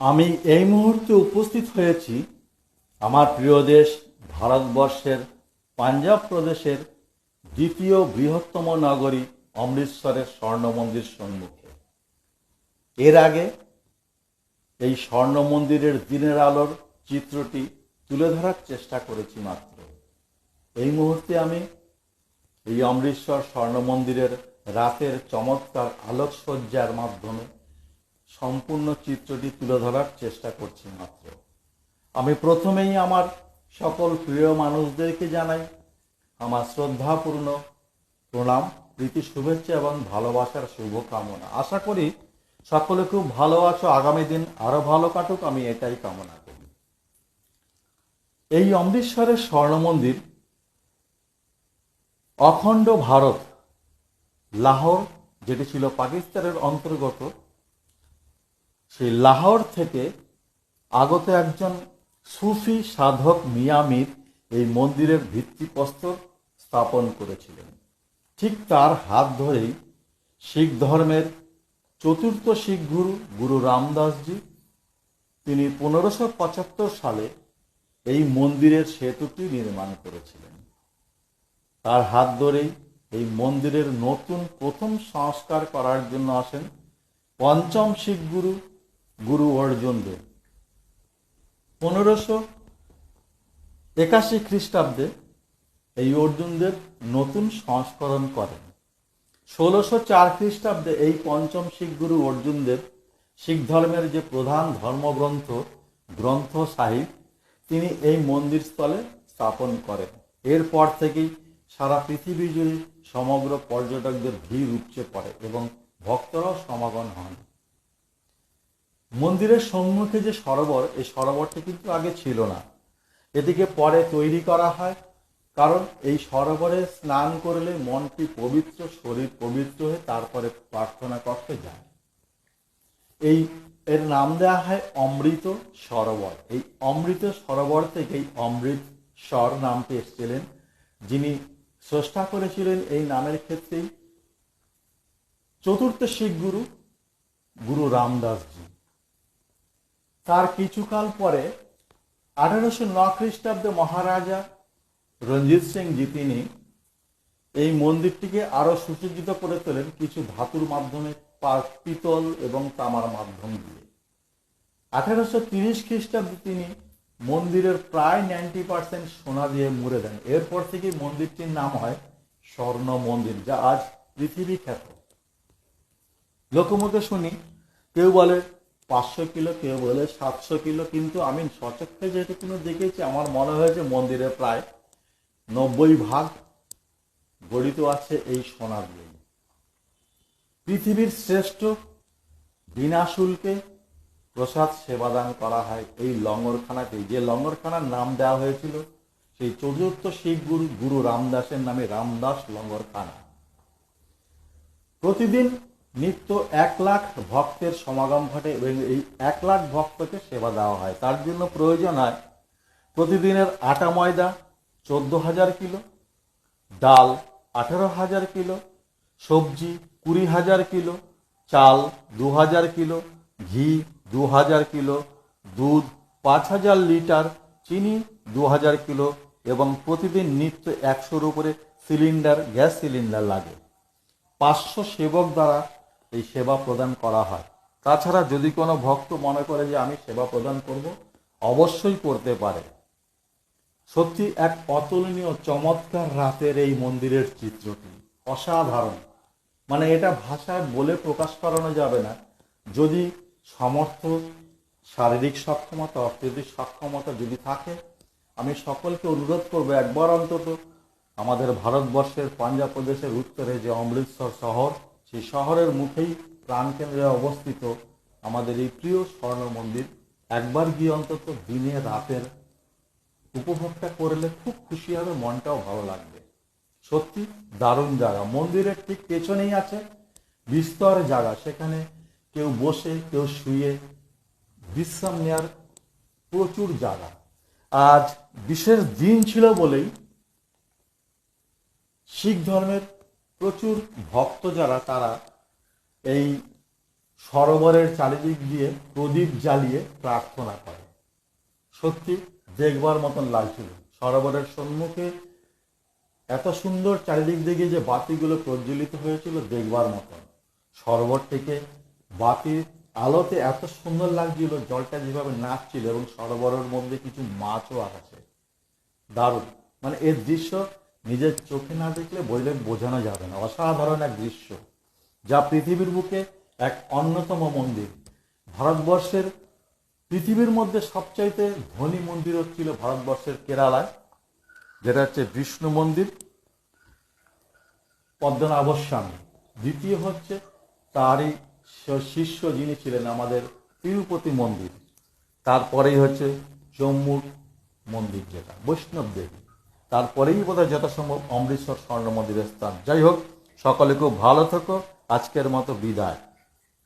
আমি এই মুহূর্তে উপস্থিত হয়েছি আমার প্রিয় দেশ ভারতবর্ষের পাঞ্জাব প্রদেশের দ্বিতীয় বৃহত্তম নগরী অমৃতসরের স্বর্ণ মন্দির সম্মুখে। এর আগে এই স্বর্ণ মন্দিরের দিনের আলোর চিত্রটি তুলে ধরার চেষ্টা করেছি মাত্র। এই মুহূর্তে আমি এই অমৃতসর স্বর্ণ মন্দিরের রাতের চমৎকার আলোকসজ্জার মাধ্যমে সম্পূর্ণ চিত্রটি তুলে ধরার চেষ্টা করছি মাত্র। আমি প্রথমেই আমার সকল প্রিয় মানুষদেরকে জানাই আমার শ্রদ্ধাপূর্ণ প্রণাম, প্রীতি, শুভেচ্ছা এবং ভালোবাসার শুভকামনা। আশা করি সকলে খুব ভালো আছো, আগামী দিন আরো ভালো কাটুক, আমি এটাই কামনা করি। এই অমৃতসরের স্বর্ণ মন্দির অখণ্ড ভারত, লাহোর যেটি ছিল পাকিস্তানের অন্তর্গত, সেই লাহোর থেকে আগত একজন সুফি সাধক মিয়া মীর এই মন্দিরের ভিত্তিপ্রস্তর স্থাপন করেছিলেন। ঠিক তার হাত ধরেই শিখ ধর্মের চতুর্থ শিখ গুরু গুরু রামদাসজি তিনি 1575 সালে এই মন্দিরের সেতুটি নির্মাণ করেছিলেন। তার হাত ধরেই এই মন্দিরের নতুন প্রথম সংস্কার করার জন্য আসেন পঞ্চম শিখ গুরু গুরু অর্জুন দেব। 1581 খ্রিস্টাব্দে এই অর্জুন দেব নতুন সংস্করণ করেন। 1604 খ্রিস্টাব্দে এই পঞ্চম শিখ গুরু অর্জুন দেব শিখ ধর্মের যে প্রধান ধর্মগ্রন্থ গ্রন্থ সাহিব তিনি এই মন্দির স্থলে স্থাপন করেন। এরপর থেকেই সারা পৃথিবী জুড়ে সমগ্র পর্যটকদের ভিড় উপচে পড়ে এবং ভক্তরাও সমাগম হন। মন্দিরের সম্মুখে যে সরোবর, এই সরোবরটি কিন্তু আগে ছিল না, এটিকে পরে তৈরি করা হয়। কারণ এই সরোবরে স্নান করলে মনটি পবিত্র, শরীর পবিত্র হয়ে তারপরে প্রার্থনা করতে যায়। এর নাম দেওয়া হয় অমৃত সরোবর। এই অমৃত সরোবর থেকেই অমৃতসর নামটি এসেছিলেন। যিনি স্রষ্টা করেছিলেন এই নামের ক্ষেত্রেই চতুর্থ শিখ গুরু গুরু রামদাসজি। তার কিছুকাল পরে 1809 খ্রিস্টাব্দে মহারাজা রঞ্জিত সিং জি তিনি এই মন্দিরটিকে আরো সুসজ্জিত করে তোলেন কিছু ধাতুর মাধ্যমে, পিতল এবং তামার মাধ্যম দিয়ে। 1830 খ্রিস্টাব্দে তিনি মন্দিরের প্রায় 90% সোনা দিয়ে মুড়ে দেন। এরপর থেকে মন্দিরটির নাম হয় স্বর্ণ মন্দির, যা আজ পৃথিবী খ্যাত। লোকমুখে শুনি কেউ বলে 500 কিলো, কেউ বলে 700 কিলো, কিন্তু আমি সচক্ষে যেটুকু দেখেছি আমার মনে হয়েছে মন্দিরে প্রায় 90% গঠিত আছে এই সোনা দিয়ে। পৃথিবীর শ্রেষ্ঠ বিনা শুল্কে প্রসাদ সেবাদান করা হয় এই লঙ্গরখানাতে, যে লঙ্গরখানার নাম দেওয়া হয়েছিল সেই চতুর্থ শিখ গুরু গুরু রামদাসের নামে, রামদাস লঙ্গরখানা। প্রতিদিন নিত্য 1 লাখ ভক্তের সমাগম ঘটে এবং এই 1 লাখ ভক্তকে সেবা দেওয়া হয়। তার জন্য প্রয়োজন হয় প্রতিদিনের আটা ময়দা 14,000 কিলো, ডাল 18,000 কিলো, সবজি 20,000 কিলো, চাল 2,000 কিলো, ঘি 2,000 কিলো, দুধ 5,000 লিটার, চিনি 2,000 কিলো এবং প্রতিদিন নিত্য 100-র উপরে গ্যাস সিলিন্ডার লাগে। 500 সেবক দ্বারা এই সেবা প্রদান করা হয়। তাছাড়া যদি কোনো ভক্ত মনে করে যে আমি সেবা প্রদান করব, অবশ্যই করতে পারে। সত্যি এক অতুলনীয় চমৎকার রাতের এই মন্দিরের চিত্রটি অসাধারণ, মানে এটা ভাষায় বলে প্রকাশ করানো যাবে না। যদি সমর্থ, শারীরিক সক্ষমতা, অর্থনৈতিক সক্ষমতা যদি থাকে, আমি সকলকে অনুরোধ করব একবার অন্তত আমাদের ভারতবর্ষের পাঞ্জাব প্রদেশের উত্তরে যে অমৃতসর শহর, সেই শহরের মুখেই প্রাণকেন্দ্রে অবস্থিত আমাদের এই প্রিয় স্বর্ণ মন্দির একবার গিয়ে অন্তত দিনে রাতের উপভোগটা করলে খুব খুশি হবে, মনটাও ভালো লাগবে। সত্যি দারুণ জায়গা। মন্দিরের ঠিক পেছনেই আছে বিস্তর জায়গা, সেখানে কেউ বসে কেউ শুয়ে বিশ্রাম নেওয়ার প্রচুর জায়গা। আজ বিশেষ দিন ছিল বলেই শিখ ধর্মের প্রচুর ভক্ত যারা তারা এই সরোবরের চারিদিক দিয়ে প্রদীপ জ্বালিয়ে প্রার্থনা করে। সত্যি দেখবার মতন লাগছিল। সরোবরের সম্মুখে এত সুন্দর চারিদিক দিকে যে বাতিগুলো প্রজ্বলিত হয়েছিল দেখবার মতন। সরোবর থেকে বাতির আলোতে এত সুন্দর লাগছিল, জলটা যেভাবে নাচছিল এবং সরোবরের মধ্যে কিছু মাছও আছে। দারুণ, মানে এর দৃশ্য নিজের চোখে না দেখলে বইলে বোঝানো যাবে না। অসাধারণ এক দৃশ্য, যা পৃথিবীর বুকে এক অন্যতম মন্দির। ভারতবর্ষের পৃথিবীর মধ্যে সবচাইতে ধনী মন্দির হচ্ছিল ভারতবর্ষের কেরালায়, যেটা হচ্ছে বিষ্ণু মন্দির পদ্মনাভ স্বামী। দ্বিতীয় হচ্ছে তারই শিষ্য যিনি ছিলেন আমাদের তিরুপতি মন্দির। তারপরেই হচ্ছে জম্মুর মন্দির যেটা বৈষ্ণব দেবী। তারপরেই বোধহয় যথাসম্ভব অমৃতসর স্বর্ণ মন্দিরের স্থান। যাই হোক, সকলে খুব ভালো থেকো। আজকের মতো বিদায়।